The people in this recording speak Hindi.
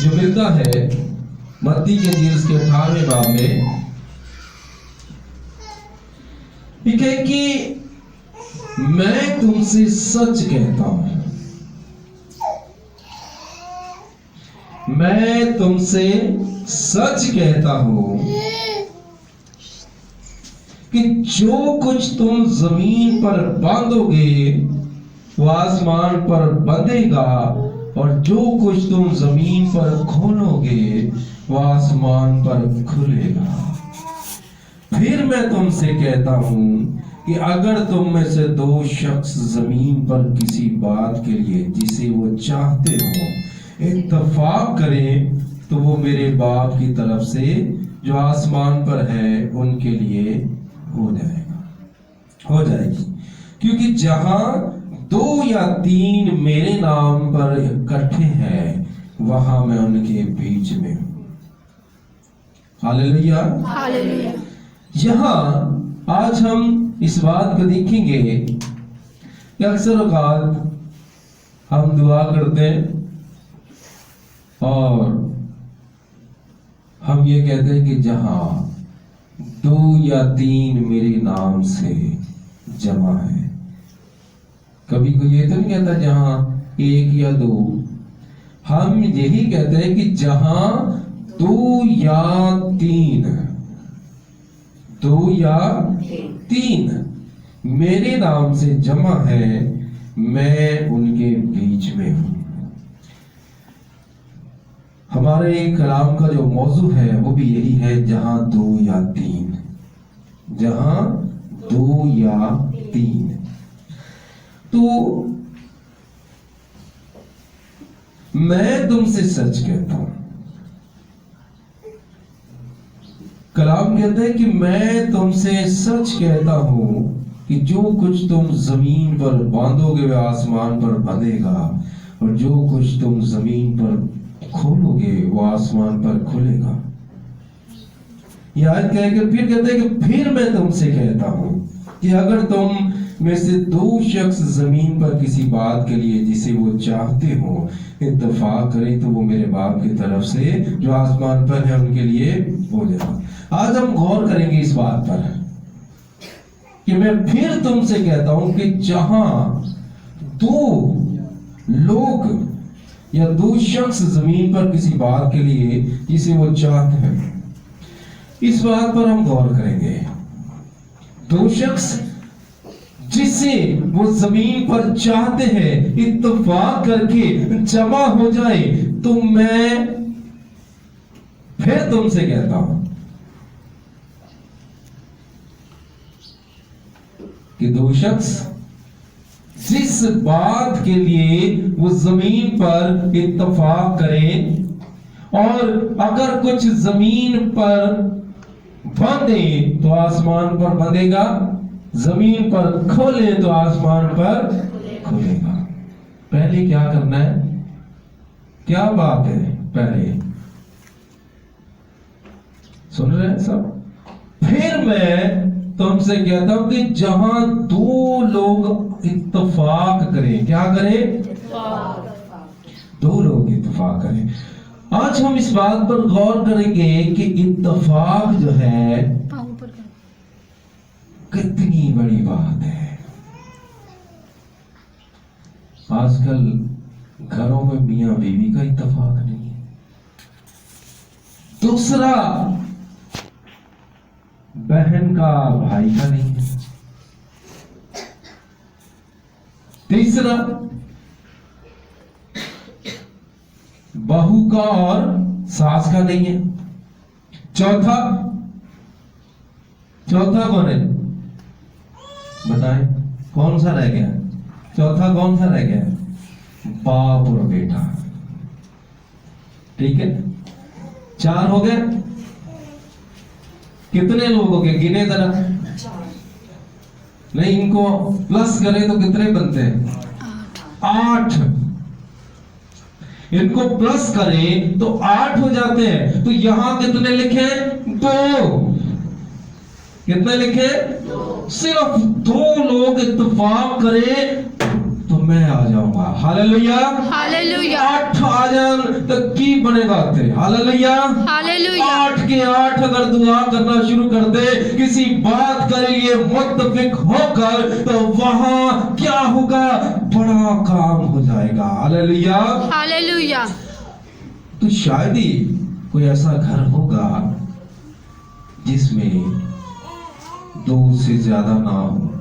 जो मिलता है मत्ती के इंजील के 18वें बाब में, ठीक है कि मैं तुमसे सच कहता हूं, मैं तुमसे सच कहता हूं कि जो कुछ तुम जमीन पर बांधोगे वो आसमान पर बंधेगा, और जो कुछ तुम जमीन पर खोलोगे वो आसमान पर खुलेगा। फिर मैं तुमसे कहता हूं कि अगर तुम में से दो शख्स जमीन पर किसी बात के लिए जिसे वो चाहते हो इत्तेफाक करें, तो वो मेरे बाप की तरफ से जो आसमान पर है उनके लिए हो जाएगी। क्योंकि जहां 2 या 3 मेरे नाम पर इकट्ठे हैं, वहां मैं उनके बीच में हूं। Hallelujah, hallelujah. यहां आज हम इस बात को देखेंगे कि अक्सर औकात हम दुआ करते हैं और हम ये कहते हैं कि जहां 2 या 3 मेरे नाम से जमा है। कभी कोई ये तो नहीं कहता जहां 1 या 2, हम यही कहते हैं कि जहां 2 या 3 मेरे नाम से जमा है, मैं उनके बीच में हूं। हमारे कलाम का जो मौजू है वो भी यही है, जहां 2 या 3, जहां 2 या 3। तो मैं तुमसे सच कहता हूं, कलाम कहता है कि मैं तुमसे सच कहता हूं कि जो कुछ तुम जमीन पर बांधोगे वह आसमान पर बंधेगा, और जो कुछ तुम जमीन पर खोलोगे वो आसमान पर खुलेगा। याद कहकर फिर कहते हैं कि फिर मैं तुमसे कहता हूं कि अगर तुम में से 2 शख्स जमीन पर किसी बात के लिए जिसे वो चाहते हो इत्तेफाक करें, तो वो मेरे बाप की तरफ से जो आसमान पर है उनके लिए हो जाएगा। आज हम गौर करेंगे इस बात पर कि मैं फिर तुमसे कहता हूं कि जहां 2 लोग या 2 शख्स जमीन पर किसी बात के लिए जिसे वो चाहते हैं, इस बात पर हम गौर करेंगे। 2 शख्स जिसे वो जमीन पर चाहते हैं इत्तेफाक करके जमा हो जाए, तो मैं फिर तुमसे कहता हूं कि 2 शख्स जिस बात के लिए वो जमीन पर इत्तेफाक करें, और अगर कुछ जमीन पर बांधे तो आसमान पर बंधेगा, जमीन पर खोले तो आसमान पर खुलेगा। पहले क्या करना है, क्या बात है, पहले सुन रहे हैं सब। फिर मैं तुमसे कहता हूं कि जहां 2 लोग इत्तेफाक करें, क्या करें, 2 लोग इत्तेफाक करें। आज हम इस बात पर गौर करेंगे कि इत्तेफाक जो है कितनी बड़ी बात है। आजकल घरों में मियां बीवी का इत्तेफाक नहीं है। दूसरा, बहन का भाई का नहीं है। तीसरा, बहू का और सास का नहीं है। चौथा कौन है, बताएं, कौन सा रह गया? चौथा कौन सा रह गया? बाप और बेटा। ठीक है, 4 हो गए। कितने लोग हो गए, गिने जरा? नहीं, इनको प्लस करें तो कितने बनते हैं? 8। इनको प्लस करें तो 8 हो जाते हैं। तो यहां कितने लिखे? 2। कितने लिखे? सिर्फ 2 लोग इत्तेफाक करें तो मैं आ जाऊंगा। हालेलुया। हालेलुया 8 आ जान तो की बनेगा ते। हालेलुया। हालेलुया 8 के 8 अगर दुआ करना शुरू कर दे, किसी बात के लिए मुत्तफिक होकर, तो वहां क्या होगा? बड़ा काम हो जाएगा। हालेलुया। हालेलुया तो शायद ही कोई ऐसा घर होगा जिसमें 2 से ज्यादा ना हो।